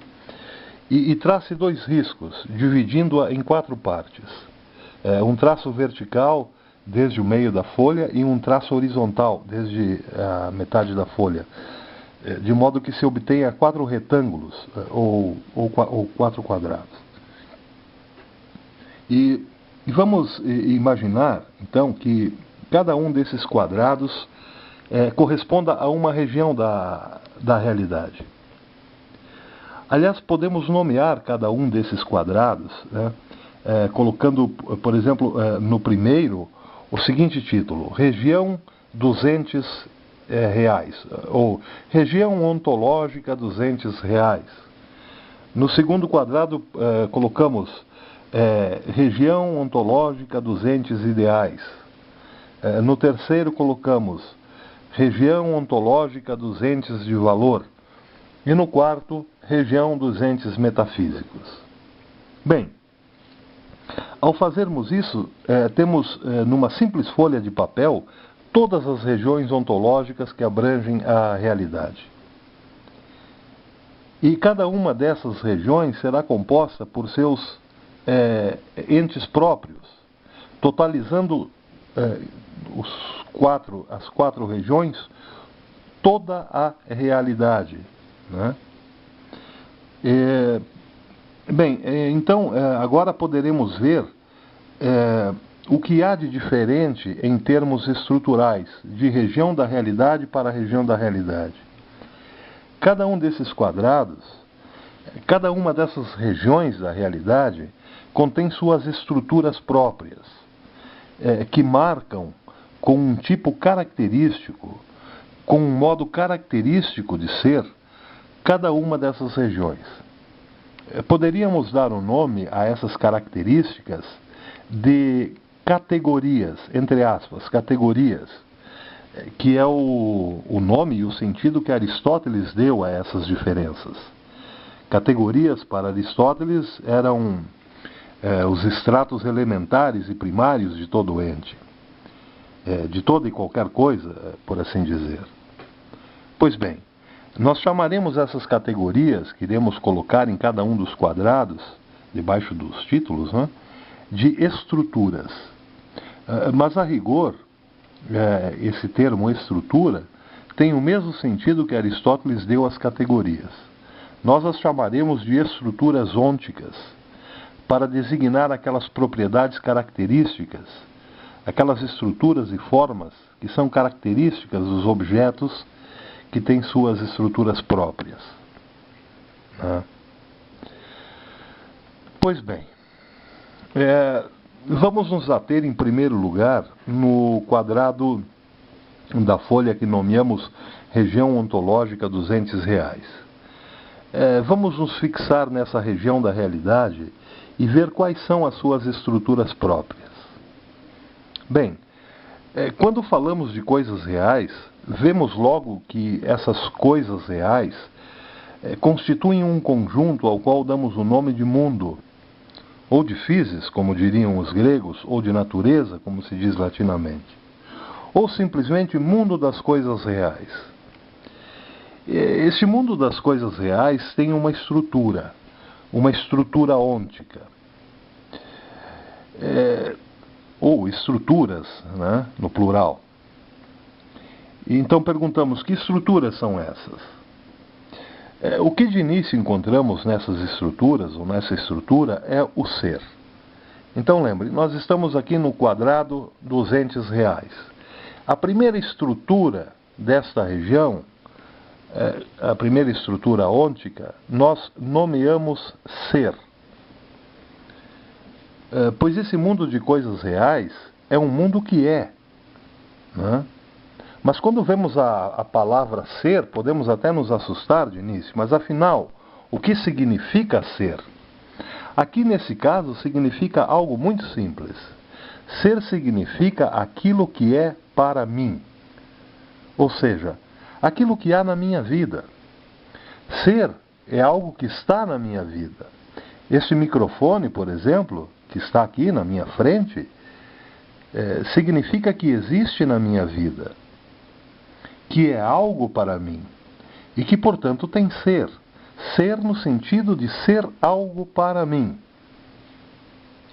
e trace 2 riscos, dividindo-a em 4 partes. Um traço vertical desde o meio da folha e um traço horizontal desde a metade da folha, de modo que se obtenha 4 retângulos ou 4 quadrados. E vamos imaginar, então, que cada um desses quadrados corresponda a uma região da realidade. Aliás, podemos nomear cada um desses quadrados, né, colocando, por exemplo, no primeiro, o seguinte título: região dos entes reais, ou região ontológica dos entes reais. No segundo quadrado, colocamos região ontológica dos entes ideais. No terceiro, colocamos região ontológica dos entes de valor. E no quarto, região dos entes metafísicos. Bem, ao fazermos isso, temos numa simples folha de papel todas as regiões ontológicas que abrangem a realidade. E cada uma dessas regiões será composta por seus entes próprios, totalizando as 4 regiões, toda a realidade, né? Bem, então agora poderemos ver o que há de diferente em termos estruturais, de região da realidade para região da realidade. Cada um desses quadrados, cada uma dessas regiões da realidade contém suas estruturas próprias, que marcam com um tipo característico, com um modo característico de ser, cada uma dessas regiões. Poderíamos dar o nome a essas características de categorias, entre aspas, categorias, que é o nome e o sentido que Aristóteles deu a essas diferenças. Categorias para Aristóteles eram os estratos elementares e primários de todo ente, de toda e qualquer coisa, por assim dizer. Pois bem, nós chamaremos essas categorias, que iremos colocar em cada um dos quadrados, debaixo dos títulos, né, de estruturas. Mas a rigor, esse termo estrutura tem o mesmo sentido que Aristóteles deu às categorias. Nós as chamaremos de estruturas ônticas, para designar aquelas propriedades características, aquelas estruturas e formas que são características dos objetos que têm suas estruturas próprias. Pois bem, vamos nos ater em primeiro lugar no quadrado da folha que nomeamos região ontológica dos entes reais. Vamos nos fixar nessa região da realidade e ver quais são as suas estruturas próprias. Bem, quando falamos de coisas reais, vemos logo que essas coisas reais constituem um conjunto ao qual damos o nome de mundo, ou de physis, como diriam os gregos, ou de natureza, como se diz latinamente, ou simplesmente mundo das coisas reais. Este mundo das coisas reais tem uma estrutura ôntica, ou estruturas, né, no plural. E então perguntamos, que estruturas são essas? O que de início encontramos nessas estruturas, ou nessa estrutura, é o ser. Então lembre, nós estamos aqui no quadrado dos entes reais. A primeira estrutura desta região, a primeira estrutura ôntica, nós nomeamos ser. Pois esse mundo de coisas reais é um mundo que é, né? Mas quando vemos a palavra ser, podemos até nos assustar de início, mas afinal, o que significa ser? Aqui nesse caso significa algo muito simples. Ser significa aquilo que é para mim, ou seja, aquilo que há na minha vida. Ser é algo que está na minha vida. Este microfone, por exemplo, que está aqui na minha frente, significa que existe na minha vida, que é algo para mim e que, portanto, tem ser. Ser no sentido de ser algo para mim,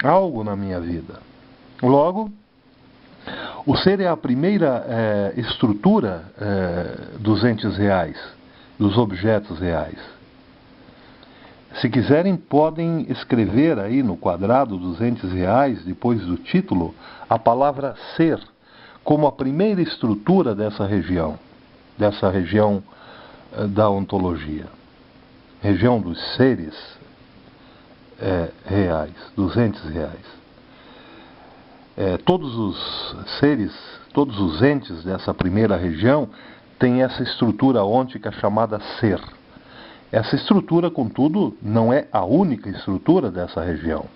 algo na minha vida. Logo, o ser é a primeira estrutura dos entes reais, dos objetos reais. Se quiserem, podem escrever aí no quadrado dos entes reais, depois do título, a palavra ser, como a primeira estrutura dessa região da ontologia, região dos seres reais, dos entes reais. Todos os seres, todos os entes dessa primeira região têm essa estrutura ôntica chamada ser. Essa estrutura, contudo, não é a única estrutura dessa região.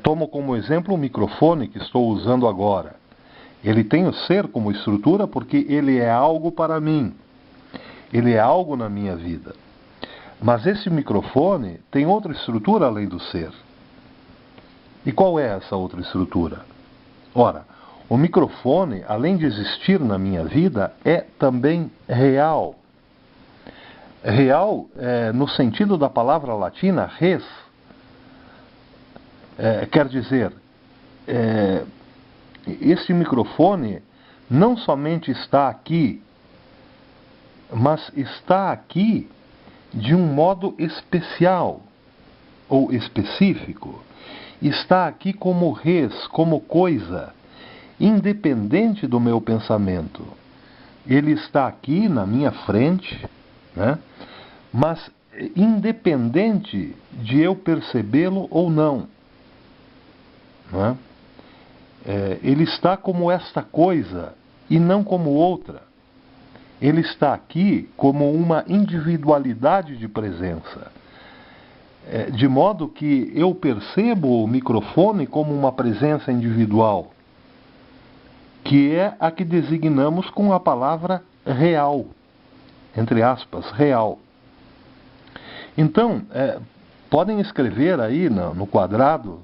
Tomo como exemplo o microfone que estou usando agora. Ele tem o ser como estrutura porque ele é algo para mim. Ele é algo na minha vida. Mas esse microfone tem outra estrutura além do ser. E qual é essa outra estrutura? Ora, o microfone, além de existir na minha vida, é também real. Real, no sentido da palavra latina, res, quer dizer, este microfone não somente está aqui, mas está aqui de um modo especial ou específico. Está aqui como res, como coisa, independente do meu pensamento. Ele está aqui na minha frente, né? Mas independente de eu percebê-lo ou não. Né? Ele está como esta coisa e não como outra. Ele está aqui como uma individualidade de presença. De modo que eu percebo o microfone como uma presença individual. que é a que designamos com a palavra real, entre aspas, real. Então, podem escrever aí no quadrado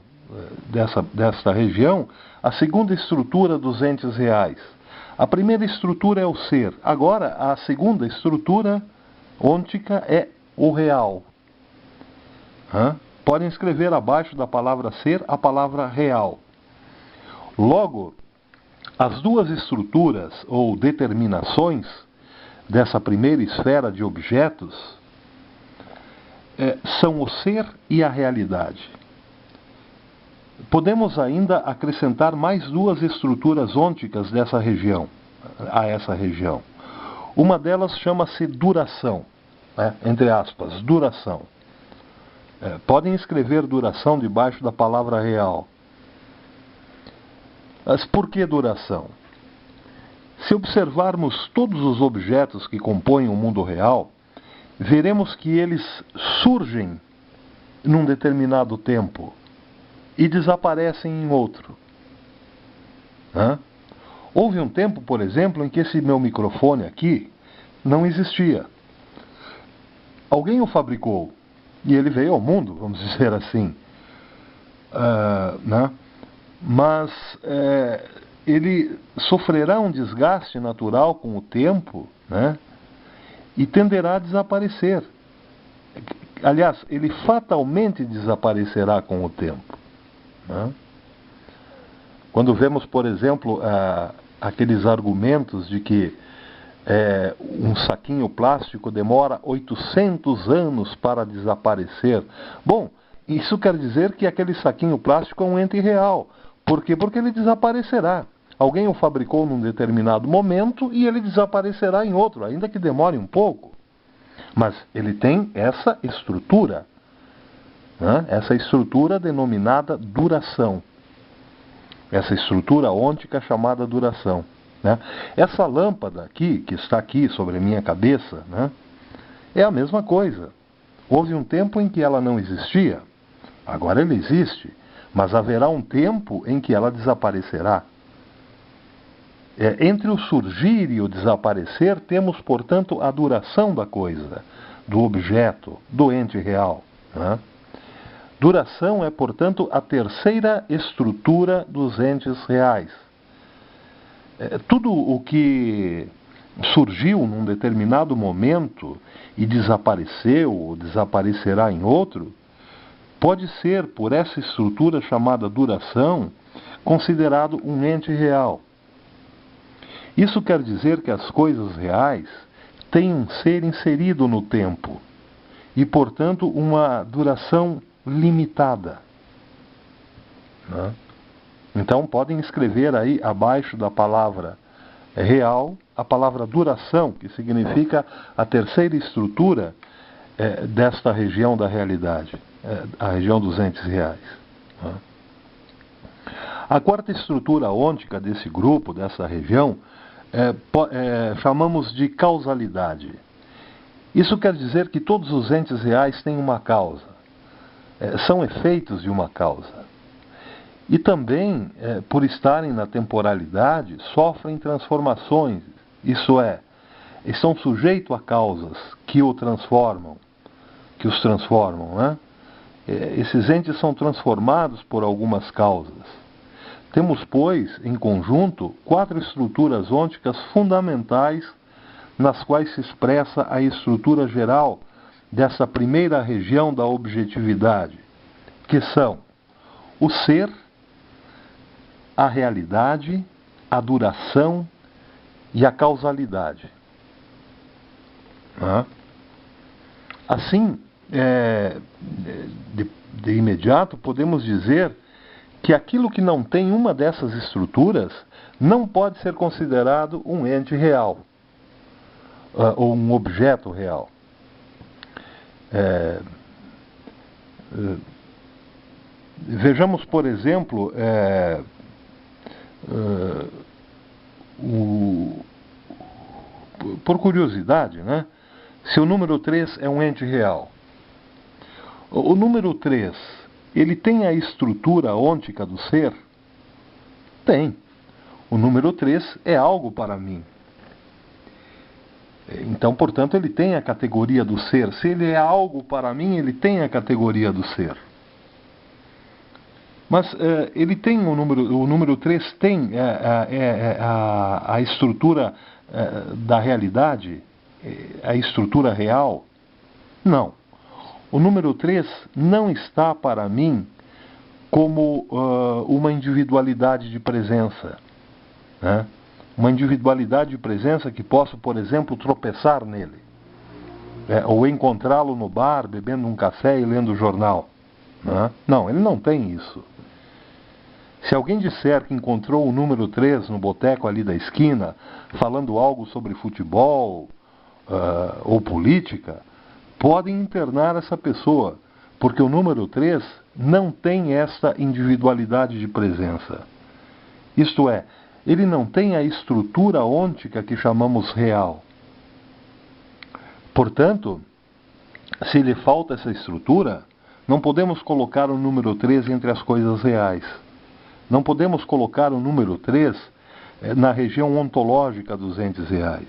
desta região a segunda estrutura dos entes reais. A primeira estrutura é o ser. Agora, a segunda estrutura ôntica é o real. Podem escrever abaixo da palavra ser a palavra real. Logo, as duas estruturas ou determinações dessa primeira esfera de objetos são o ser e a realidade. Podemos ainda acrescentar mais duas estruturas ônticas dessa região, a essa região. Uma delas chama-se duração, entre aspas, duração. Podem escrever duração debaixo da palavra real. Mas por que duração? Se observarmos todos os objetos que compõem o mundo real, veremos que eles surgem num determinado tempo e desaparecem em outro. Houve um tempo, por exemplo, em que esse meu microfone aqui não existia. Alguém o fabricou e ele veio ao mundo, vamos dizer assim. Mas ele sofrerá um desgaste natural com o tempo, e tenderá a desaparecer. Aliás, ele fatalmente desaparecerá com o tempo. Quando vemos, por exemplo, aqueles argumentos de que um saquinho plástico demora 800 anos para desaparecer. Bom, isso quer dizer que aquele saquinho plástico é um ente real. Por quê? Porque ele desaparecerá. Alguém o fabricou num determinado momento e ele desaparecerá em outro, ainda que demore um pouco. Mas ele tem essa estrutura. Essa estrutura denominada duração. Essa estrutura ôntica chamada duração. Essa lâmpada aqui, que está aqui sobre a minha cabeça, é a mesma coisa. Houve um tempo em que ela não existia. Agora ela existe. Mas haverá um tempo em que ela desaparecerá. Entre o surgir e o desaparecer, temos, portanto, a duração da coisa, do objeto, do ente real. Duração é, portanto, a terceira estrutura dos entes reais. Tudo o que surgiu num determinado momento e desapareceu ou desaparecerá em outro, pode ser, por essa estrutura chamada duração, considerado um ente real. Isso quer dizer que as coisas reais têm um ser inserido no tempo e, portanto, uma duração limitada. Então, podem escrever aí abaixo da palavra real a palavra duração, que significa a terceira estrutura desta região da realidade, a região dos entes reais. A quarta estrutura ôntica desse grupo, dessa região, chamamos de causalidade. Isso quer dizer que todos os entes reais têm uma causa. São efeitos de uma causa. E também, por estarem na temporalidade, sofrem transformações. Isso é, estão sujeitos a causas que os transformam. Esses entes são transformados por algumas causas. Temos, pois, em conjunto, 4 estruturas ônticas fundamentais nas quais se expressa a estrutura geral dessa primeira região da objetividade, que são o ser, a realidade, a duração e a causalidade. Assim, de imediato, podemos dizer que aquilo que não tem uma dessas estruturas não pode ser considerado um ente real, ou um objeto real. Vejamos, por exemplo, por curiosidade, se o número 3 é um ente real. O número 3, ele tem a estrutura ôntica do ser? Tem. O número 3 é algo para mim. Então, portanto, ele tem a categoria do ser. Se ele é algo para mim, ele tem a categoria do ser. Mas ele tem o número 3 tem a estrutura da realidade, a estrutura real? Não. O número 3 não está para mim como uma individualidade de presença, né? Uma individualidade de presença que posso, por exemplo, tropeçar nele, ou encontrá-lo no bar, bebendo um café e lendo o jornal, né? Não, ele não tem isso. Se alguém disser que encontrou o número 3 no boteco ali da esquina, falando algo sobre futebol ou política, podem internar essa pessoa, porque o número 3 não tem essa individualidade de presença. Isto é, ele não tem a estrutura ôntica que chamamos real. Portanto, se lhe falta essa estrutura, não podemos colocar o número 3 entre as coisas reais. Não podemos colocar o número 3 na região ontológica dos entes reais.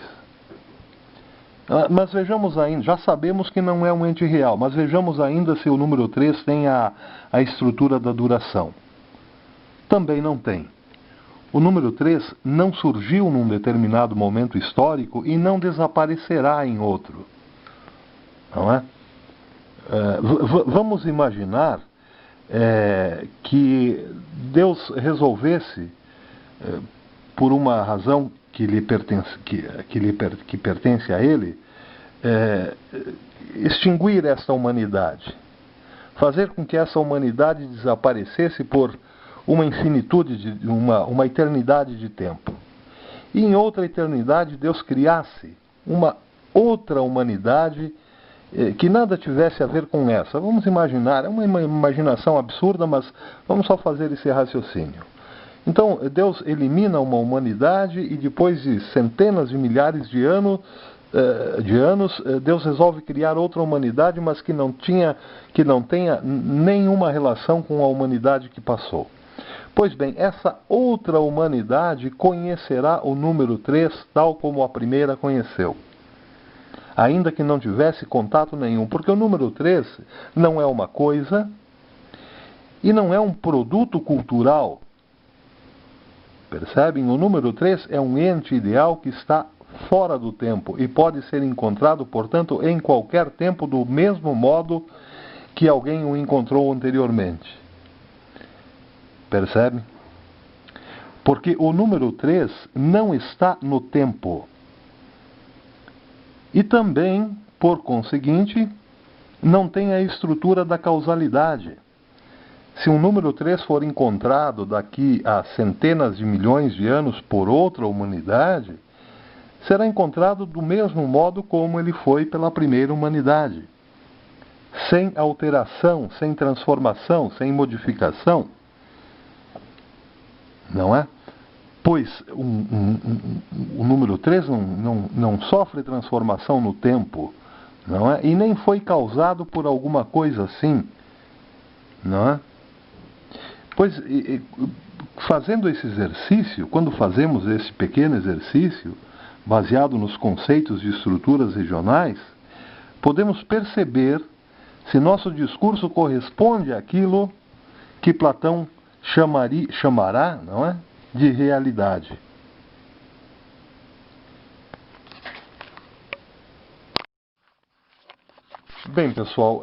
Mas vejamos ainda, já sabemos que não é um ente real, mas vejamos ainda se o número 3 tem a estrutura da duração. Também não tem. O número 3 não surgiu num determinado momento histórico e não desaparecerá em outro. Não é? Vamos imaginar que Deus resolvesse, por uma razão que pertence a Ele, extinguir esta humanidade, fazer com que essa humanidade desaparecesse por uma infinitude, uma eternidade de tempo. E em outra eternidade Deus criasse uma outra humanidade que nada tivesse a ver com essa. Vamos imaginar, é uma imaginação absurda, mas vamos só fazer esse raciocínio. Então, Deus elimina uma humanidade e depois de centenas de milhares de anos, Deus resolve criar outra humanidade, mas que não tenha nenhuma relação com a humanidade que passou. Pois bem, essa outra humanidade conhecerá o número 3 tal como a primeira conheceu, ainda que não tivesse contato nenhum, porque o número 3 não é uma coisa e não é um produto cultural. Percebem? O número 3 é um ente ideal que está fora do tempo e pode ser encontrado, portanto, em qualquer tempo, do mesmo modo que alguém o encontrou anteriormente. Percebe? Porque o número 3 não está no tempo. E também, por conseguinte, não tem a estrutura da causalidade. Se um número 3 for encontrado daqui a centenas de milhões de anos por outra humanidade, será encontrado do mesmo modo como ele foi pela primeira humanidade. Sem alteração, sem transformação, sem modificação. Não é? Pois o número 3 não sofre transformação no tempo, não é? E nem foi causado por alguma coisa assim, não é? Pois, fazendo esse exercício, quando fazemos esse pequeno exercício, baseado nos conceitos de estruturas regionais, podemos perceber se nosso discurso corresponde àquilo que Platão chamará, não é, de realidade. Bem, pessoal,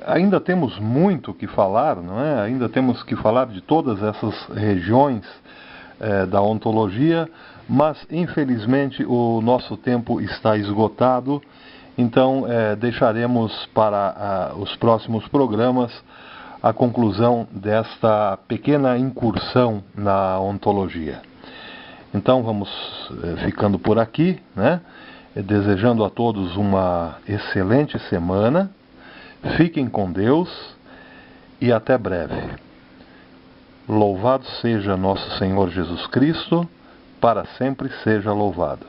ainda temos muito que falar, não é? Ainda temos que falar de todas essas regiões da ontologia, mas infelizmente o nosso tempo está esgotado, então deixaremos para os próximos programas a conclusão desta pequena incursão na ontologia. Então vamos ficando por aqui, né? Desejando a todos uma excelente semana, fiquem com Deus e até breve. Louvado seja nosso Senhor Jesus Cristo, para sempre seja louvado.